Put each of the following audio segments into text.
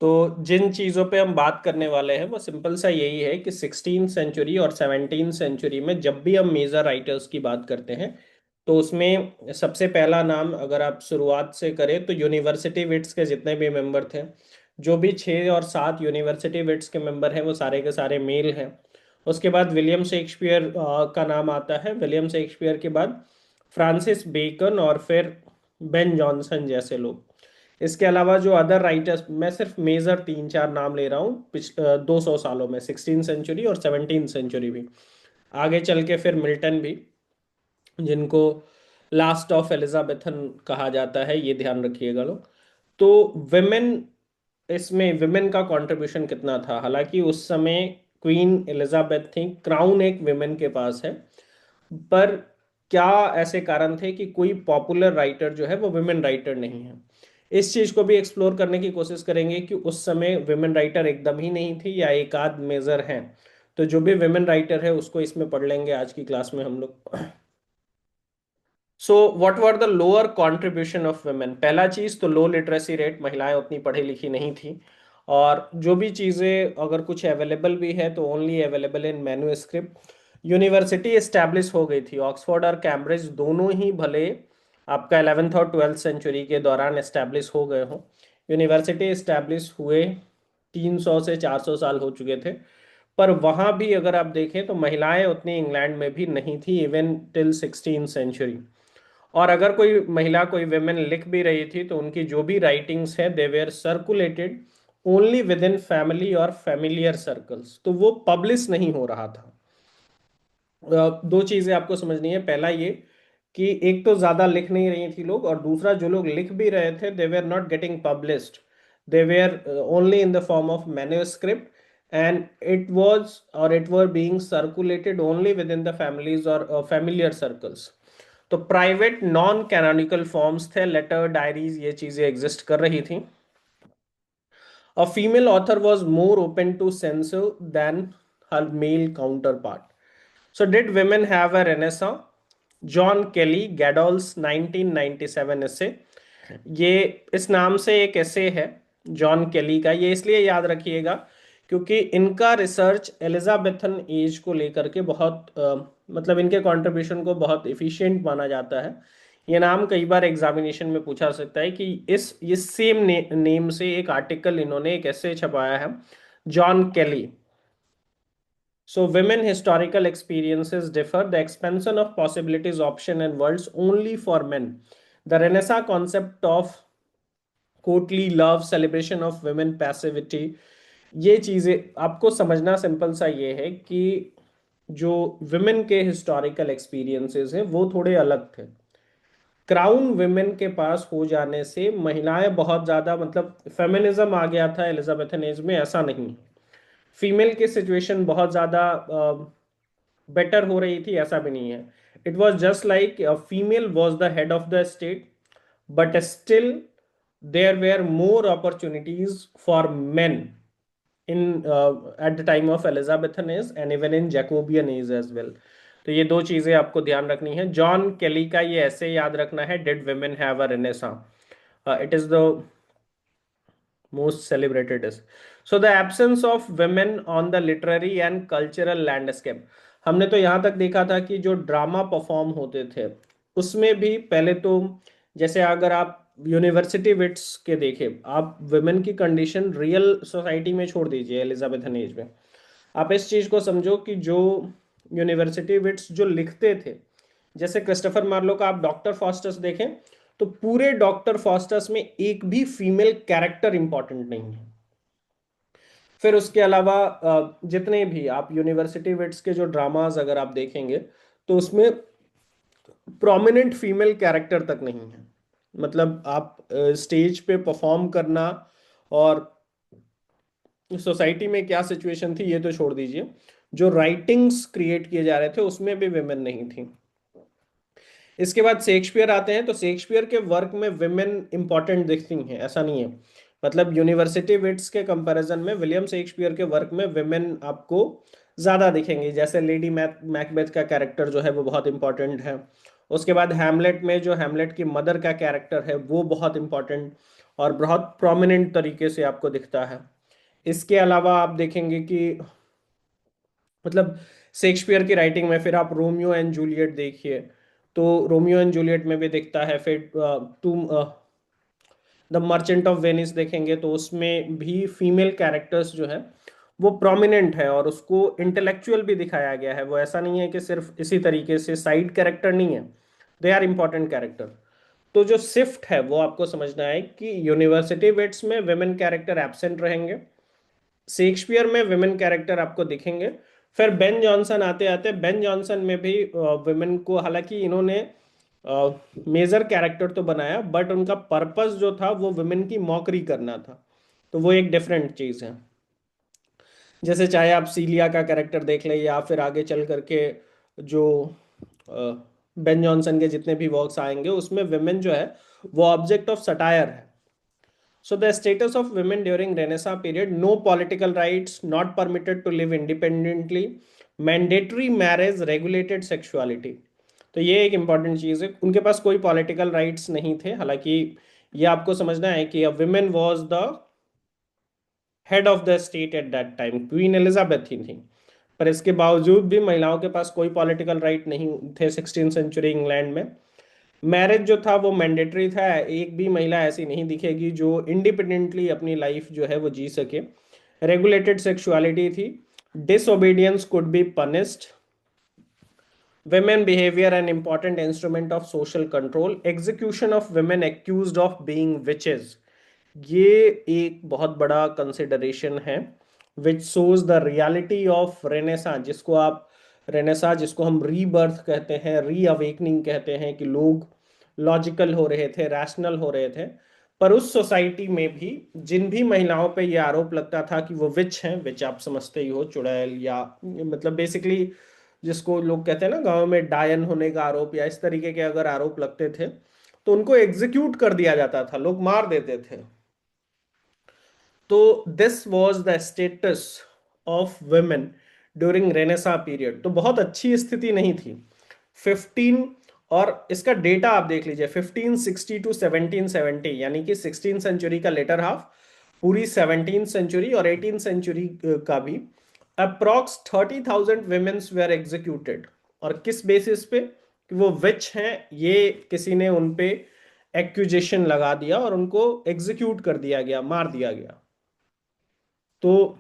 तो जिन चीज़ों पे हम बात करने वाले हैं वो सिंपल सा यही है कि 16th सेंचुरी और 17th सेंचुरी में जब भी हम मेजर राइटर्स की बात करते हैं तो उसमें सबसे पहला नाम अगर आप शुरुआत से करें तो यूनिवर्सिटी विट्स के जितने भी मेंबर थे, जो भी 6 और 7 यूनिवर्सिटी विट्स के मेंबर हैं वो सारे के सारे मेल हैं। उसके बाद विलियम शेक्सपियर का नाम आता है। विलियम शेक्सपियर के बाद फ्रांसिस बेकन और फिर बेन जॉनसन जैसे लोग। इसके अलावा जो अदर राइटर्स, मैं सिर्फ मेजर 3 4 नाम ले रहा हूँ पिछले 200 सालों में, 16th सेंचुरी और 17th सेंचुरी भी, आगे चल के फिर मिल्टन भी, जिनको लास्ट ऑफ एलिजाबेथन कहा जाता है, ये ध्यान रखिएगा लोग। तो विमेन, इसमें विमेन का कंट्रीब्यूशन कितना था? हालांकि उस समय क्वीन एलिजाबेथ थी, क्राउन एक विमेन के पास है, पर क्या ऐसे कारण थे कि कोई पॉपुलर राइटर जो है वो विमेन राइटर नहीं है? इस चीज को भी एक्सप्लोर करने की कोशिश करेंगे कि उस समय विमेन राइटर एकदम ही नहीं थी या एक आध मेजर हैं। तो जो भी विमेन राइटर है उसको इसमें पढ़ लेंगे आज की क्लास में हम लोग। So what were the lower contribution of women? पहला चीज तो लो लिटरेसी रेट, महिलाएं उतनी पढ़ी लिखी नहीं थी। और जो भी चीजें अगर कुछ अवेलेबल भी है तो only available in manuscript. University establish हो गई थी, ऑक्सफोर्ड और कैम्ब्रिज दोनों ही भले आपका 11th और 12th सेंचुरी के दौरान एस्टैब्लिश हो गए हों। यूनिवर्सिटी एस्टैब्लिश हुए 300 से 400 साल हो चुके थे, पर वहां भी अगर आप देखें तो महिलाएं उतनी इंग्लैंड में भी नहीं थी इवन टिल 16th सेंचुरी। और अगर कोई महिला, कोई वेमेन लिख भी रही थी तो उनकी जो भी राइटिंग्स है they were circulated only within family और फैमिलियर सर्कल्स, तो वो पब्लिश नहीं हो रहा था। दो चीजें आपको समझनी है। पहला ये कि एक तो ज्यादा लिख नहीं रही थी लोग, और दूसरा जो लोग लिख भी रहे थे they were not getting published, they were only in the form of manuscript, and it was or it were being circulated only within the families और फैमिलियर सर्कल्स। तो प्राइवेट नॉन कैनोनिकल फॉर्म्स थे, letter, diaries, ये चीजें exist कर रही थी। A female author was more open to censor than her male counterpart. So did women have a renaissance? Joan Kelly, Gadol's 1997 ऐसे, ये इस नाम से एक ऐसे है जॉन केली का। ये इसलिए याद रखिएगा क्योंकि इनका रिसर्च एलिजाबेथन एज को लेकर के बहुत मतलब इनके कंट्रीब्यूशन को बहुत इफिशिएंट माना जाता है। ये नाम कई बार एग्जामिनेशन में पूछा सकता है कि इस सेम नेम से एक आर्टिकल इन्होंने एक ऐसे छपाया है, जॉन केली। So, women historical experiences differ. The expansion of possibilities, option, and worlds only for men. The Renaissance concept of courtly love, celebration of women passivity, ये चीजें आपको समझना सिंपल सा ये है कि जो विमेन के हिस्टोरिकल एक्सपीरियंसेस हैं वो थोड़े अलग थे। क्राउन विमेन के पास हो जाने से महिलाएं बहुत ज्यादा, मतलब फेमिनिज्म आ गया था एलिजाबेथन एज में, ऐसा नहीं। फीमेल की सिचुएशन बहुत ज्यादा बेटर हो रही थी, ऐसा भी नहीं है। It was just like female was the head of the state, but still there were more opportunities for men in at the time of Elizabethan age and even in Jacobean age as well. तो ये दो चीजें आपको ध्यान रखनी है। John केली का ये ऐसे याद रखना है, did women have a renaissance? It is the most celebrated is. So the absence of women on the literary and cultural landscape, हमने तो यहाँ तक देखा था कि जो ड्रामा परफॉर्म होते थे उसमें भी पहले तो, जैसे अगर आप यूनिवर्सिटी विट्स के देखे, आप वुमेन की कंडीशन रियल सोसाइटी में छोड़ दीजिए एलिजाबेथन एज में, आप इस चीज को समझो कि जो यूनिवर्सिटी विट्स जो लिखते थे, जैसे क्रिस्टोफर मार्लो का आप डॉक्टर फॉस्टस देखें तो पूरे डॉक्टर फॉस्टस में एक भी फीमेल कैरेक्टर इंपॉर्टेंट नहीं है। फिर उसके अलावा जितने भी आप यूनिवर्सिटी विट्स के जो ड्रामाज अगर आप देखेंगे तो उसमें प्रोमिनेंट फीमेल कैरेक्टर तक नहीं है। मतलब आप स्टेज पे परफॉर्म करना और सोसाइटी में क्या सिचुएशन थी ये तो छोड़ दीजिए, जो राइटिंग्स क्रिएट किए जा रहे थे उसमें भी विमेन नहीं थी। इसके बाद शेक्सपियर आते हैं, तो शेक्सपियर के वर्क में विमेन इंपॉर्टेंट दिखती हैं, ऐसा नहीं है। मतलब यूनिवर्सिटी विट्स के कंपैरिजन में विलियम शेक्सपियर के वर्क में विमेन आपको ज्यादा दिखेंगी। जैसे लेडी मैकबेथ का कैरेक्टर जो है वो बहुत इंपॉर्टेंट है, उसके बाद हैमलेट में जो हैमलेट की मदर का कैरेक्टर है वो बहुत इंपॉर्टेंट और बहुत प्रोमिनेंट तरीके से आपको दिखता है। इसके अलावा आप देखेंगे कि मतलब शेक्सपियर की राइटिंग में फिर आप रोमियो एंड जूलियट देखिए, तो रोमियो एंड जूलियट में भी दिखता है। फिर तुम द मर्चेंट ऑफ वेनिस देखेंगे तो उसमें भी फीमेल कैरेक्टर्स जो है वो प्रोमिनेंट है और उसको इंटेलेक्चुअल भी दिखाया गया है। वो ऐसा नहीं है कि सिर्फ इसी तरीके से साइड कैरेक्टर नहीं है, दे आर इंपॉर्टेंट कैरेक्टर। तो जो शिफ्ट है वो आपको समझना है कि यूनिवर्सिटी वेट्स में विमेन कैरेक्टर एब्सेंट रहेंगे, शेक्सपियर में विमेन कैरेक्टर आपको दिखेंगे। फिर बेन जॉनसन आते आते बेन जॉनसन में भी विमेन को, हालांकि इन्होंने मेजर कैरेक्टर तो बनाया बट उनका पर्पस जो था वो विमेन की मॉकरी करना था, तो वो एक डिफरेंट चीज है। जैसे चाहे आप सीलिया का कैरेक्टर देख लें या फिर आगे चल करके जो बेन जॉनसन के जितने भी वर्क्स आएंगे उसमें विमेन जो है वो ऑब्जेक्ट ऑफ सटायर है। So the status of women during Renaissance period: no political rights, not permitted to live independently, mandatory marriage, regulated sexuality। तो ये एक इंपॉर्टेंट चीज है, उनके पास कोई पॉलिटिकल राइट्स नहीं थे। हालांकि ये आपको समझना है कि women was the head of the state at that time, queen Elizabeth ही थी, पर इसके बावजूद भी महिलाओं के पास कोई पॉलिटिकल राइट नहीं थे 16th सेंचुरी इंग्लैंड में। मैरिज जो था वो मैंडेटरी था, एक भी महिला ऐसी नहीं दिखेगी जो इंडिपेंडेंटली अपनी लाइफ जो है वो जी सके। रेगुलेटेड सेक्सुअलिटी थी, disobedience could be punished, women behavior an important instrument of social control, execution of women accused of being witches। ये एक बहुत बड़ा कंसिडरेशन है which shows the reality of Renaissance, जिसको आप रेनेसा जिसको हम रीबर्थ कहते हैं, री अवेकनिंग कहते हैं, कि लोग लॉजिकल हो रहे थे, रैशनल हो रहे थे। पर उस सोसाइटी में भी जिन भी महिलाओं पे ये आरोप लगता था कि वो विच हैं, विच आप समझते ही हो, चुड़ैल या मतलब बेसिकली जिसको लोग कहते हैं ना गांव में डायन होने का आरोप या इस तरीके के अगर आरोप लगते थे तो उनको एग्जीक्यूट कर दिया जाता था, लोग मार देते थे। तो this was the status of women during Renaissance period. तो बहुत अच्छी स्थिति नहीं थी। 15 और इसका डेटा आप देख लीजिए, 1560 टू 1770, यानी कि 16th सेंचुरी का लेटर हाफ, पूरी 17th सेंचुरी और 18th सेंचुरी का भी अप्रॉक्स 30,000 वुमेन्स वेर एग्जीक्यूटेड। और किस बेसिस पे? कि वो विच हैं, ये किसी ने उन पे एक्यूजेशन लगा दिया और उनको एग्जीक्यूट कर दिया गया, मार दिया गया। तो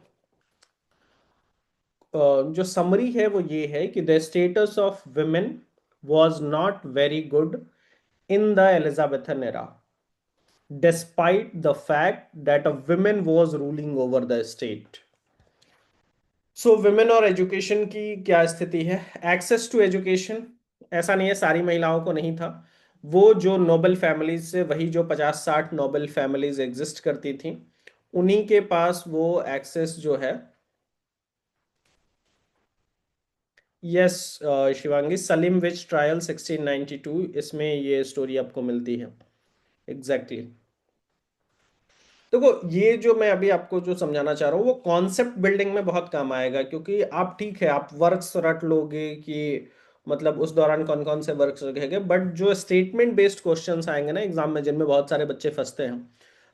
जो समरी है वो ये है कि the status of women was not very good in the Elizabethan era, despite the fact that a women was ruling over the state. So women और एजुकेशन की क्या स्थिति है? एक्सेस टू एजुकेशन, ऐसा नहीं है सारी महिलाओं को नहीं था। वो जो नोबल फैमिलीज से, वही जो 50-60 नोबल फैमिलीज एग्जिस्ट करती थी, उन्हीं के पास वो एक्सेस जो है। यस शिवांगी, सलीम विच ट्रायल 1692, इसमें ये स्टोरी आपको मिलती है। Exactly exactly। देखो ये जो मैं अभी आपको जो समझाना चाह रहा हूँ वो कॉन्सेप्ट बिल्डिंग में बहुत काम आएगा, क्योंकि आप ठीक है आप वर्क्स रट लोगे कि मतलब उस दौरान कौन कौन से वर्क्स रखेंगे, बट जो स्टेटमेंट बेस्ड क्वेश्चंस आएंगे ना एग्जाम में, जिनमें बहुत सारे बच्चे फंसते हैं,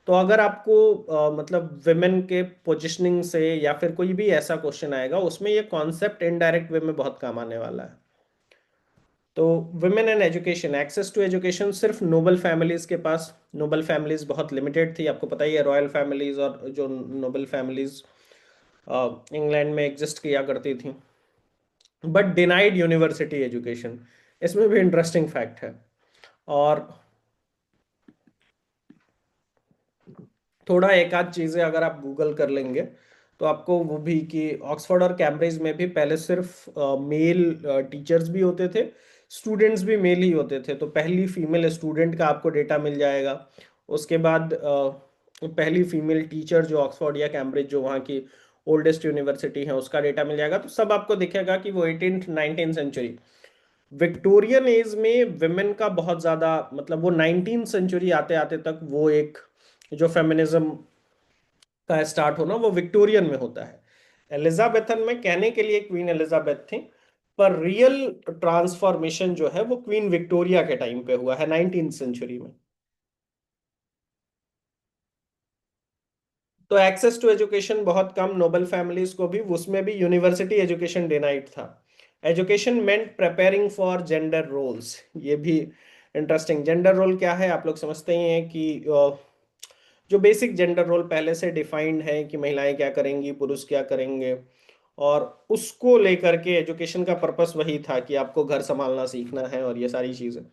तो अगर आपको मतलब विमेन के पोजिशनिंग से या फिर कोई भी ऐसा क्वेश्चन आएगा उसमें ये कॉन्सेप्ट इनडायरेक्ट वे में बहुत काम आने वाला है। तो women and education, access to education सिर्फ नोबल फैमिलीज के पास, नोबल फैमिलीज बहुत लिमिटेड थी, आपको पता ही है रॉयल फैमिलीज और जो नोबल फैमिलीज इंग्लैंड में एग्जिस्ट किया करती थी, बट डिनाइड यूनिवर्सिटी एजुकेशन। इसमें भी इंटरेस्टिंग फैक्ट है। और थोड़ा एक आध चीजें अगर आप गूगल कर लेंगे तो आपको वो भी कि ऑक्सफोर्ड और कैम्ब्रिज में भी पहले सिर्फ मेल टीचर्स भी होते थे, स्टूडेंट्स भी मेल ही होते थे। तो पहली फीमेल स्टूडेंट का आपको डेटा मिल जाएगा। उसके बाद पहली फीमेल टीचर जो ऑक्सफोर्ड या कैम्ब्रिज जो वहाँ की ओल्डेस्ट यूनिवर्सिटी है उसका डेटा मिल जाएगा। तो सब आपको दिखेगा कि वो 18th 19th century, Victorian age में विमेन का बहुत ज्यादा मतलब वो 19th सेंचुरी आते आते तक वो एक जो फेमिनिज्म का स्टार्ट होना वो विक्टोरियन में होता है। एलिजाबेथन में कहने के लिए क्वीन एलिजाबेथ थी, पर रियल ट्रांसफॉर्मेशन जो है वो क्वीन विक्टोरिया के टाइम पे हुआ है, 19th सेंचुरी में। तो एक्सेस टू एजुकेशन बहुत कम, नोबल फैमिलीज को भी, उसमें भी यूनिवर्सिटी एजुकेशन डिनाइड था। Education meant preparing for gender roles. ये भी इंटरेस्टिंग। जेंडर रोल क्या है, आप लोग समझते ही हैं कि जो बेसिक जेंडर रोल पहले से डिफाइंड है कि महिलाएं क्या करेंगी, पुरुष क्या करेंगे, और उसको लेकर के एजुकेशन का पर्पस वही था कि आपको घर संभालना सीखना है और ये सारी चीजें।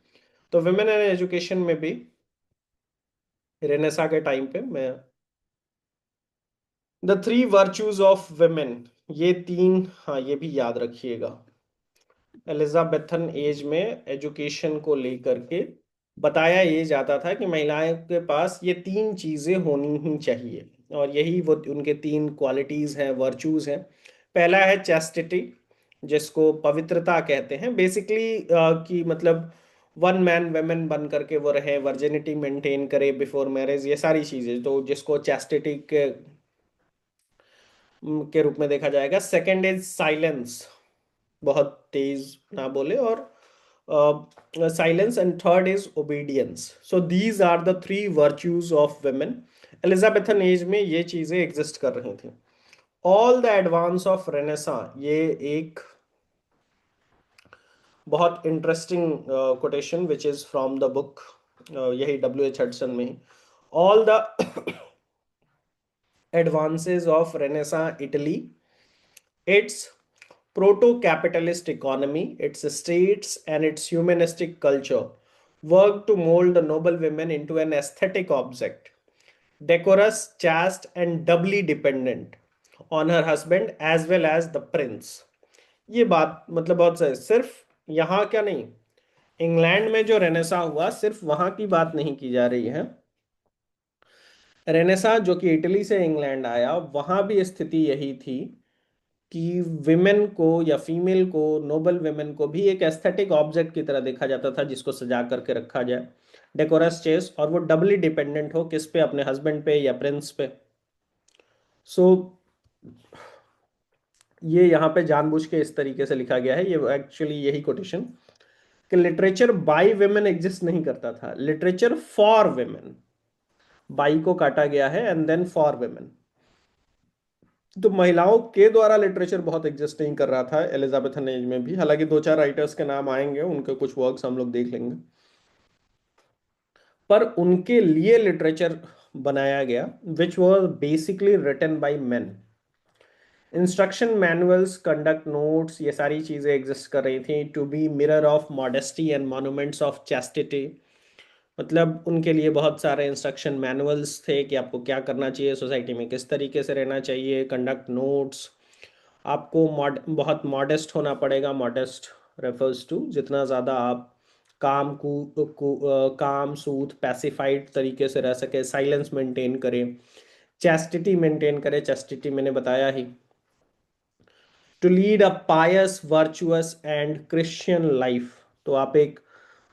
तो वुमेन एंड एजुकेशन में भी रेनेसा के टाइम पे मैं the three virtues of women, ये तीन, हाँ ये भी याद रखिएगा। एलिजाबेथन एज में एजुकेशन को लेकर के बताया ये जाता था कि महिलाएं के पास ये तीन चीजें होनी ही चाहिए, और यही वो उनके तीन क्वालिटीज हैं, वर्चूज हैं। पहला है चैस्टिटी, जिसको पवित्रता कहते हैं बेसिकली, कि मतलब वन मैन वेमेन बन करके वो रहे, वर्जिनिटी मेंटेन करे बिफोर मैरिज, ये सारी चीजें तो जिसको चैस्टिटी के रूप में देखा जाएगा। सेकंड इज साइलेंस, बहुत तेज ना बोले, और silence. And third is obedience. So these are the three virtues of women. Elizabethan age में ये चीजें एग्जिस्ट कर रही थी। All the advance of Renaissance, ये एक बहुत interesting quotation which is from the book, यही W.H. हडसन में ही। All the advances of Renaissance Italy, its proto-capitalist economy, its states, and its humanistic culture worked to mold the noble women into an aesthetic object, decorous, chaste, and doubly dependent on her husband as well as the prince। ये बात मतलब बहुत सही। सिर्फ यहाँ क्या नहीं, England में जो रेनेसा हुआ सिर्फ वहां की बात नहीं की जा रही है। रेनेसा जो कि इटली से इंग्लैंड आया, वहां भी स्थिति यही थी कि विमेन को या फीमेल को, नोबल विमेन को भी एक एस्थेटिक ऑब्जेक्ट की तरह देखा जाता था जिसको सजा करके रखा जाए, डेकोरस चेस, और वो डबली डिपेंडेंट हो किस पे, अपने हस्बैंड पे या प्रिंस पे। सो ये यहाँ पे जानबूझ के इस तरीके से लिखा गया है, ये एक्चुअली यही कोटेशन, कि लिटरेचर बाय विमेन एग्जिस्ट नहीं करता था, लिटरेचर फॉर विमेन, बाई को काटा गया है एंड देन फॉर विमेन। तो महिलाओं के द्वारा लिटरेचर बहुत एग्जिस्ट नहीं कर रहा था एलिजाबेथन एज में भी, हालांकि दो चार राइटर्स के नाम आएंगे, उनके कुछ वर्क्स हम लोग देख लेंगे, पर उनके लिए लिटरेचर बनाया गया which was basically written by men. Instruction manuals, conduct notes, ये सारी चीजें एग्जिस्ट कर रही थी। To be mirror of modesty and monuments of chastity, मतलब उनके लिए बहुत सारे इंस्ट्रक्शन मैनुअल्स थे कि आपको क्या करना चाहिए, सोसाइटी में किस तरीके से रहना चाहिए, कंडक्ट नोट्स। आपको बहुत मॉडेस्ट होना पड़ेगा। मॉडेस्ट रेफर्स टू जितना ज़्यादा आप काम सूद पैसिफाइड तरीके से रह सके, साइलेंस मेंटेन करें, चैस्टिटी मेंटेन करें, चैस्टिटी मैंने बताया ही। To lead a pious virtuous and Christian life, तो आप एक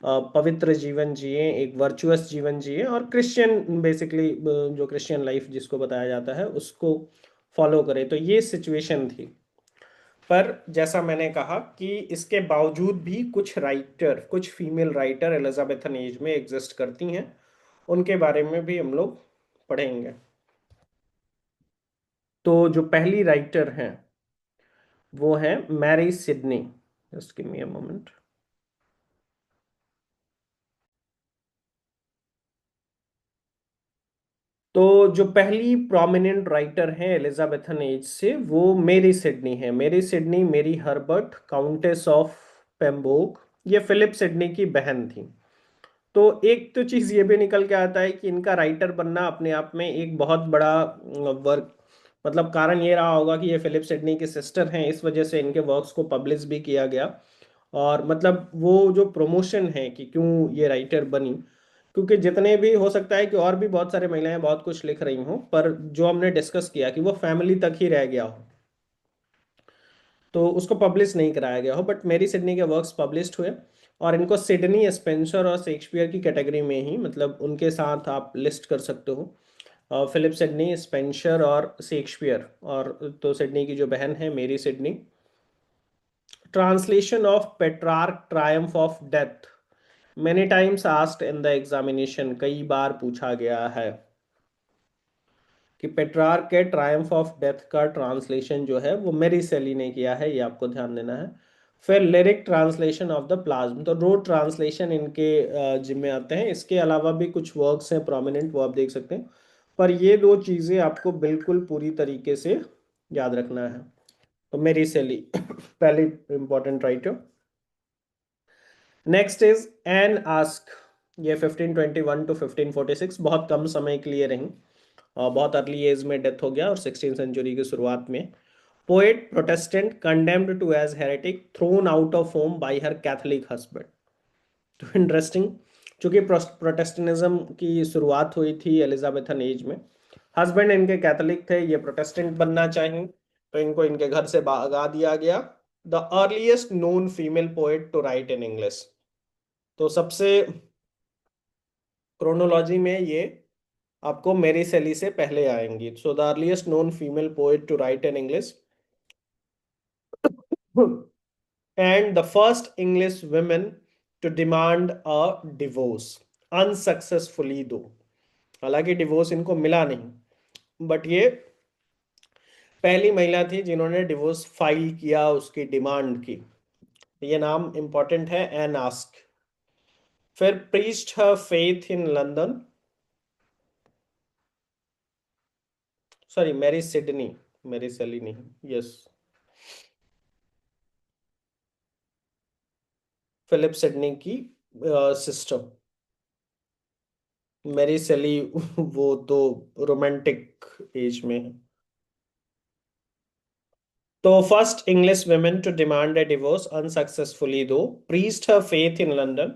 पवित्र जीवन जिए, एक वर्चुअस जीवन जिए, और क्रिश्चियन बेसिकली जो क्रिश्चियन लाइफ जिसको बताया जाता है उसको फॉलो करें। तो ये सिचुएशन थी। पर जैसा मैंने कहा कि इसके बावजूद भी कुछ राइटर, कुछ फीमेल राइटर एलिजाबेथन एज में एग्जिस्ट करती हैं, उनके बारे में भी हम लोग पढ़ेंगे। तो जो पहली राइटर हैं वो है Mary Sidney. Just give me a moment. तो जो पहली प्रोमिनेंट राइटर है एलिजाबेथन एज से, वो मेरी सिडनी है। मेरी सिडनी, मेरी हर्बर्ट, काउंटेस ऑफ पेम्बोक, ये फिलिप सिडनी की बहन थी। तो एक तो चीज ये भी निकल के आता है कि इनका राइटर बनना अपने आप में एक बहुत बड़ा वर्क, मतलब कारण ये रहा होगा कि ये फिलिप सिडनी के सिस्टर हैं, इस वजह से इनके वर्क्स को पब्लिश भी किया गया। और मतलब वो जो प्रमोशन है कि क्यों ये राइटर बनी, क्योंकि जितने भी हो सकता है कि और भी बहुत सारे महिलाएं बहुत कुछ लिख रही हों, पर जो हमने डिस्कस किया कि वो फैमिली तक ही रह गया हो, तो उसको पब्लिश नहीं कराया गया हो। बट मेरी सिडनी के वर्क्स पब्लिश्ड हुए, और इनको सिडनी, स्पेंसर और शेक्सपियर की कैटेगरी में ही, मतलब उनके साथ आप लिस्ट कर सकते हो। फिलिप सिडनी, स्पेंसर और शेक्सपियर, और तो सिडनी की जो बहन है मेरी Sydney, translation of Petrarch Triumph of death, many times asked in the examination, कई बार पूछा गया है कि पेट्रार्क के ट्रायम्फ ऑफ डेथ का ट्रांसलेशन जो है वो मेरी सेली ने किया है, ये आपको ध्यान देना है। फिर lyric translation of the plasm, तो दो ट्रांसलेशन इनके जिम्मे आते हैं। इसके अलावा भी कुछ वर्क्स हैं प्रोमिनेंट, वो आप देख सकते हैं, पर ये दो चीजें आपको बिल्कुल पूरी तरीके से याद रखना है। तो मेरी सेली पहली important writer. Next is an ask, ये 1521 टू 1546, बहुत कम समय के लिए रही और बहुत अर्ली एज में डेथ हो गया, और 16th सेंचुरी की शुरुआत में। Poet, Protestant, condemned to as heretic, thrown out of home by her Catholic husband. तो इंटरेस्टिंग, चूंकि प्रोटेस्टेंटिज्म की शुरुआत हुई थी एलिजाबेथन एज में, हस्बैंड इनके कैथोलिक थे, ये प्रोटेस्टेंट बनना चाहें तो इनको इनके घर से भगा दिया गया। The earliest known female poet to write in English, तो सबसे क्रोनोलॉजी में ये आपको मेरी सेली से पहले आएंगी। So the earliest known female poet to write in English and the first English women to demand a divorce unsuccessfully though, हालांकि डिवोर्स इनको मिला नहीं, बट ये पहली महिला थी जिन्होंने डिवोर्स फाइल किया, उसकी डिमांड की। ये नाम इंपॉर्टेंट है, एन आस्क। फिर preached her faith in London, sorry Mary Sidney, Mary Shelley नहीं, यस, फिलिप सिडनी की सिस्टर। मैरी सेली वो तो रोमांटिक एज में है। तो first English women to demand a divorce unsuccessfully though, preached her faith in London.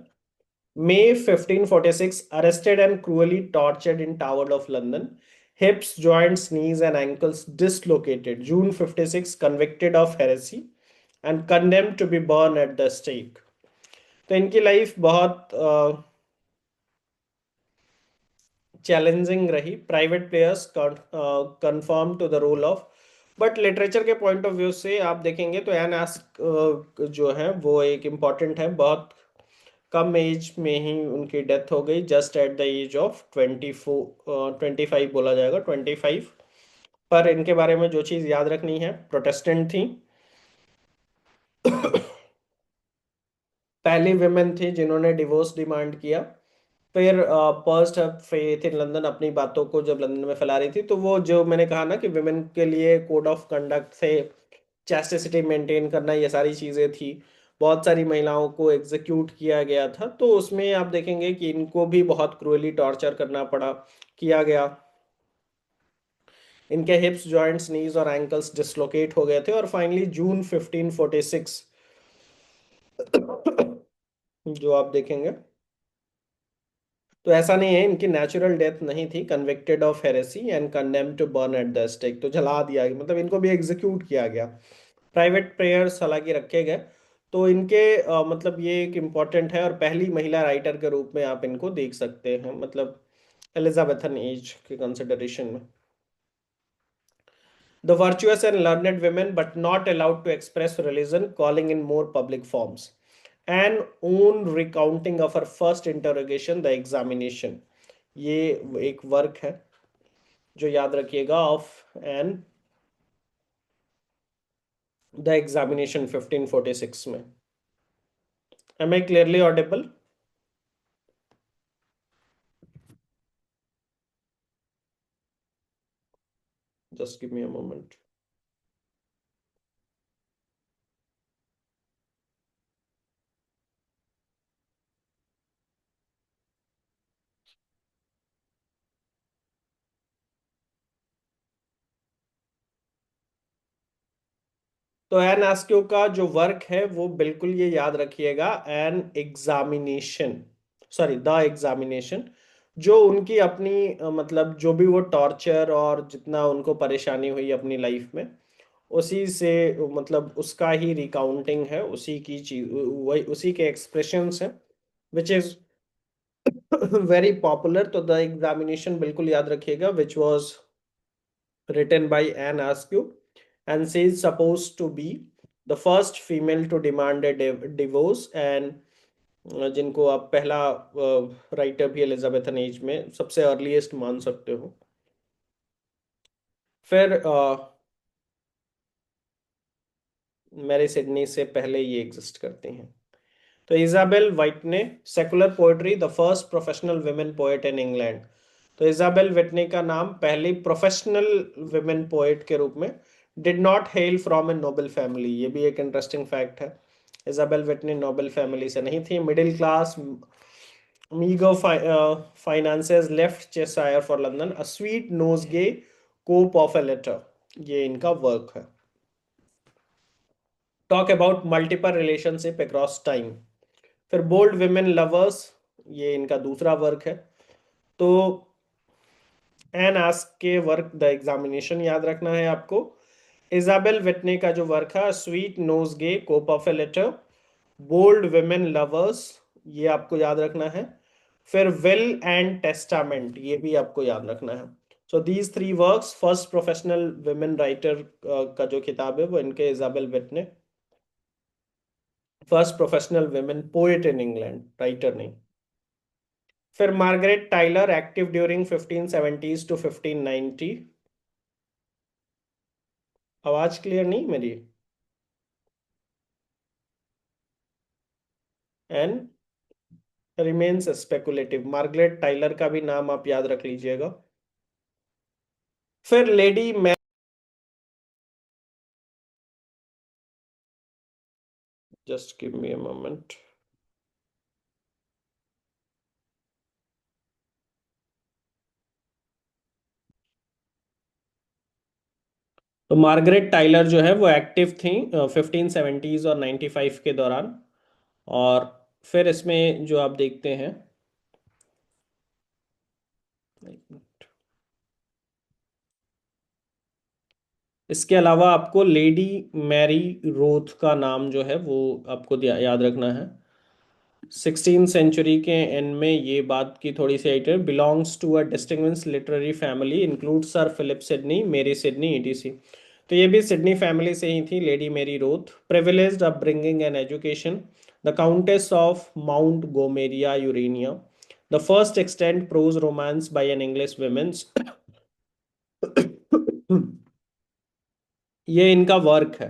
May 1546, arrested and cruelly tortured in Tower of London. Hips, joints, knees and ankles dislocated. June 56, convicted of heresy and condemned to be burned at the stake. तो इनकी life बहुत challenging रही। Private players confirm to the role of, but literature के point of view से आप देखेंगे तो N ask जो है वो एक इम्पॉर्टेंट है। बहुत कम एज में ही उनकी डेथ हो गई, just at the age of 24 25 बोला जाएगा, 25। पर इनके बारे में जो चीज़ याद रखनी है, प्रोटेस्टेंट थी, पहली विमेन थी जिन्होंने डिवोर्स डिमांड किया। फिर फर्स्ट फेथ इन लंदन, अपनी बातों को जब लंदन में फैला रही थी, तो वो जो मैंने कहा ना कि विमेन के लिए कोड ऑफ कंडक्ट थे, चैस्टिसिटी मेंटेन करना, ये सारी चीजें थी। बहुत सारी महिलाओं को एग्जीक्यूट किया गया था, तो उसमें आप देखेंगे कि इनको भी बहुत क्रूअली टॉर्चर करना पड़ा, किया गया। इनके हिप्स, जॉइंट्स, नीज और एंकल्स डिसलोकेट हो गए थे, और फाइनली जून 1546 जो आप देखेंगे, तो ऐसा नहीं है, इनकी नेचुरल डेथ नहीं थी। Convicted of heresy and condemned to burn at the stake, तो जला दिया गया, मतलब इनको भी एग्जीक्यूट किया गया। प्राइवेट प्रेयर्स हालांकि रखे गए। तो इनके मतलब ये एक इम्पॉर्टेंट है, और पहली महिला राइटर के रूप में आप इनको देख सकते हैं, मतलब एलिजाबेथन एज के कंसिडरेशन में। The virtuous and learned women, but not allowed to express religion, calling in more public forms. An own recounting of her first interrogation, the examination. ये एक वर्क है जो याद रखिएगा, ऑफ एन द एग्जामिनेशन 1546 में। Am I clearly audible? Just give me a moment. तो Anne Askew का जो वर्क है वो बिल्कुल ये याद रखिएगा, an examination, sorry the examination. जो उनकी अपनी मतलब जो भी वो टॉर्चर और जितना उनको परेशानी हुई अपनी लाइफ में, उसी से मतलब उसका ही रिकाउंटिंग है, उसी की चीज, वही उसी के एक्सप्रेशंस हैं, विच इज वेरी पॉपुलर। तो द एग्जामिनेशन बिल्कुल याद रखिएगा, which was written by Anne Askew, and she is supposed to be the first female to demand a divorce, and जिनको आप पहला राइटर भी एलिजाबेथन एज में सबसे अर्लीस्ट मान सकते हो। फिर मैरी सिडनी से पहले ये एग्जिस्ट करती हैं। तो Isabel Whitney, secular poetry, the first professional women poet in England. तो इजाबेल विटनी का नाम पहली प्रोफेशनल वुमेन पोएट के रूप में, did not hail from a noble family, ये भी एक इंटरेस्टिंग फैक्ट है। इजाबेल विटनी नोबल फैमिली से नहीं थी। Middle class, meagre finances, left Cheshire for London, a sweet nosegay, copy of a letter, ये इनका वर्क है। Talk about multiple relationship across time. फिर बोल्ड विमेन लवर्स, ये इनका दूसरा वर्क है। तो एन आस्क के वर्क द एग्जामिनेशन याद रखना है आपको। इजाबेल विटने का जो वर्क है, sweet nosegay, copy of a letter, bold women lovers, ये आपको याद रखना है। फिर विल एंड टेस्टामेंट, ये भी आपको याद रखना है। So these three works, first professional women writer का जो किताब है वो इनके, Isabel Whitney, first professional women poet in England, writer नहीं। फिर Margaret Tyler, active during 1570s to 1590। आवाज क्लियर नहीं मेरी? And remains speculative, Margaret Tyler का भी नाम आप याद रख लीजिएगा। फिर लेडी मै, just give me a moment. तो मार्गरेट टाइलर जो है वो एक्टिव थी 1570s और 95 के दौरान। और फिर इसमें जो आप देखते हैं, इसके अलावा आपको लेडी मैरी रोथ का नाम जो है वो आपको याद रखना है। 16th सेंचुरी के एंड में ये बात की थोड़ी सी आइटर, belongs to a distinguished literary family, include sir Philip Sidney, Mary Sidney, etc. तो ये भी सिडनी फैमिली से ही थी, lady Mary Wroth. Privileged upbringing and education, the countess of Montgomery's Urania, the first extant prose romance by an English women's. ये इनका work है,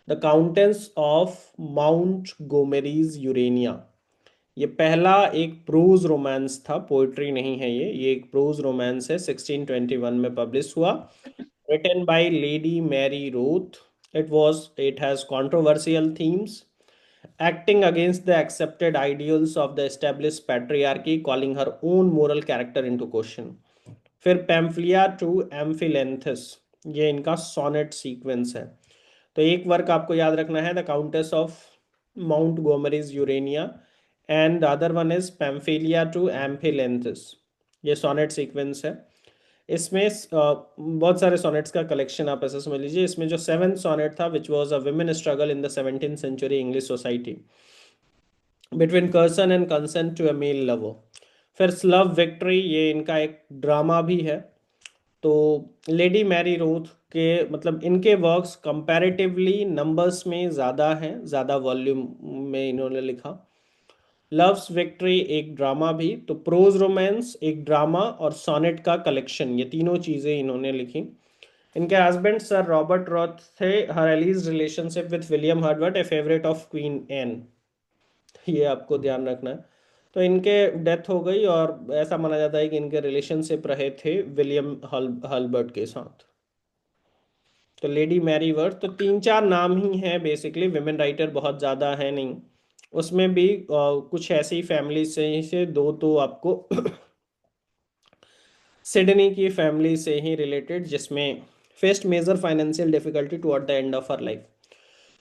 the countess of Montgomery's Urania. ये पहला एक pros romance था, poetry नहीं है ये एक प्रोज रोमांस है, 1621 में पब्लिश हुआ, written by Lady Mary Roth. It has controversial themes, acting against the accepted ideals of the established patriarchy, calling her own moral character into question. फिर पैम्फलिया to Amphilanthus, ये इनका सोनेट सीक्वेंस है। तो एक work आपको याद रखना है, the countess of Montgomery's Urania, and the other one is Pamphilia to Amphilanthus, ये सोनेट सीक्वेंस है। इसमें बहुत सारे सोनेट्स का कलेक्शन आप ऐसे समझ लीजिए। इसमें जो सेवेंथ सोनेट था, which was a women struggle in the 17th century English society between coercion and consent to a male lover. फिर लव विक्ट्री, ये इनका एक ड्रामा भी है। तो लेडी मैरी रोथ के, मतलब इनके वर्क्स कंपैरेटिवली नंबर्स में ज़्यादा हैं, ज़्यादा वॉल्यूम में इन्होंने लिखा। लव्स विक्ट्री एक ड्रामा भी, तो प्रोज रोमांस एक ड्रामा और सोनेट का कलेक्शन, ये तीनों चीज़ें इन्होंने लिखी। इनके हस्बैंड सर रॉबर्ट रॉथ थे। Her alleged relationship with William Herbert, a favourite of queen Anne, ये आपको ध्यान रखना है। तो इनके डेथ हो गई और ऐसा माना जाता है कि इनके रिलेशनशिप रहे थे विलियम हर्बर्ट के साथ। तो लेडी मैरी वर्थ, तो तीन चार नाम ही हैं बेसिकली, विमेन राइटर बहुत ज़्यादा है नहीं। उसमें भी कुछ ऐसी फैमिली से दो तो आपको सिडनी की फैमिली से ही रिलेटेड, जिसमें faced major financial difficulty toward the end of her life.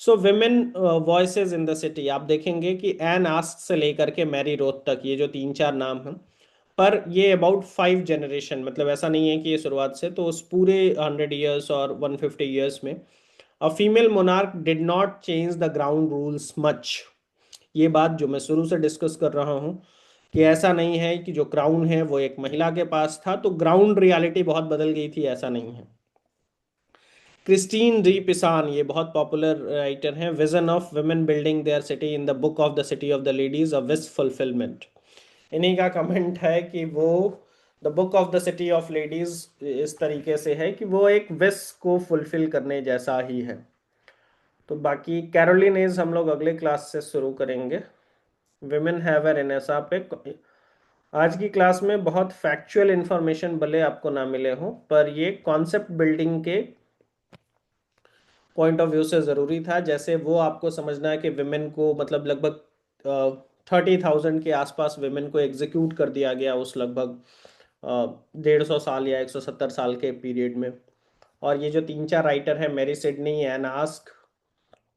So women voices in the city, आप देखेंगे कि एन आस्ट से लेकर के मैरी रोथ तक, ये जो तीन चार नाम हैं, पर ये अबाउट 5 जनरेशन, मतलब ऐसा नहीं है कि ये शुरुआत से, तो उस पूरे 100 ईयर्स और 150 ईयर्स में a female monarch did not change the ground rules much. ये बात जो मैं शुरू से डिस्कस कर रहा हूँ, कि ऐसा नहीं है कि जो क्राउन है वो एक महिला के पास था तो ग्राउंड रियलिटी बहुत बदल गई थी, ऐसा नहीं है। क्रिस्टीन डी पिसान, ये बहुत पॉपुलर राइटर हैं। Vision of women building their city in the book of the city of the ladies, a wish fulfilment. इन्हीं का कमेंट है कि वो the book of the city of ladies इस तरीके से है कि वो एक विश को फुलफिल करने जैसा ही है। तो बाकी कैरोलिनेज हम लोग अगले क्लास से शुरू करेंगे। विमेन हैव एन रेनेसां पे आज की क्लास में बहुत फैक्चुअल इंफॉर्मेशन भले आपको ना मिले हो, पर ये कॉन्सेप्ट बिल्डिंग के पॉइंट ऑफ व्यू से ज़रूरी था। जैसे वो आपको समझना है कि विमेन को मतलब लगभग 30,000 के आसपास विमेन को एग्जीक्यूट कर दिया गया उस लगभग 150 साल या 170 साल के पीरियड में। और ये जो तीन चार राइटर हैं, मैरी सिडनी, एन आस्क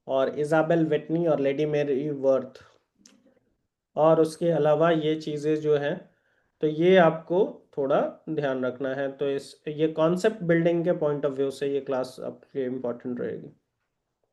और इजाबेल विटनी और लेडी मेरी वर्थ, और उसके अलावा ये चीज़ें जो हैं, तो ये आपको थोड़ा ध्यान रखना है। तो इस ये कॉन्सेप्ट बिल्डिंग के पॉइंट ऑफ व्यू से ये क्लास आपके लिए इम्पोर्टेंट रहेगी।